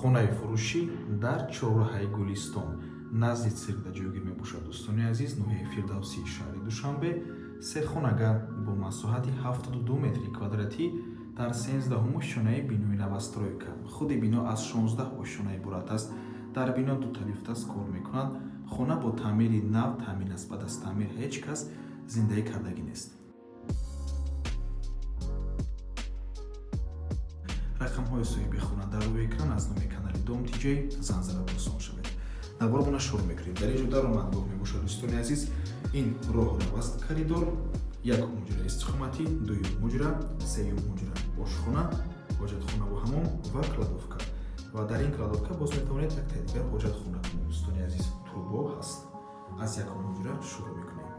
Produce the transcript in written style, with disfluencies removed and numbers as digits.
خانه فروشی در چهارراه گلستان نزدیک سرکه جوگی میباشد. دوستان عزیز، نوحه فردوسی شهر دوشنبه سه خانه با مساحت 72 متر کвадрати در 13 شانه بینوی نوسترویکا. خود بینا از 16 شانه عبارت است. در بینا دو طریف کار میکنند. خانه با تعمیر نو تامین است. بعد از تعمیر هیچ کس زندگی کردگی نیست. رقم های صاحب خانه در روی اکران از نام کانال دوم تیجی زنجیره پرسان شود. درباره شروع میکنیم. در اینجا در اومدگاه میباشد. دوستان عزیز، این راه رو است کریدور، یک مجرا استخامتی، دوم مجرا، سوم مجرا آشخانه، حاجتخانه و حمام و کلادوفکا. و در این کلادوفکا باز میتوانید یک دیگر حاجتخانه کنید. دوستان عزیز، توربو هست. از یک مجرا شروع میکنیم.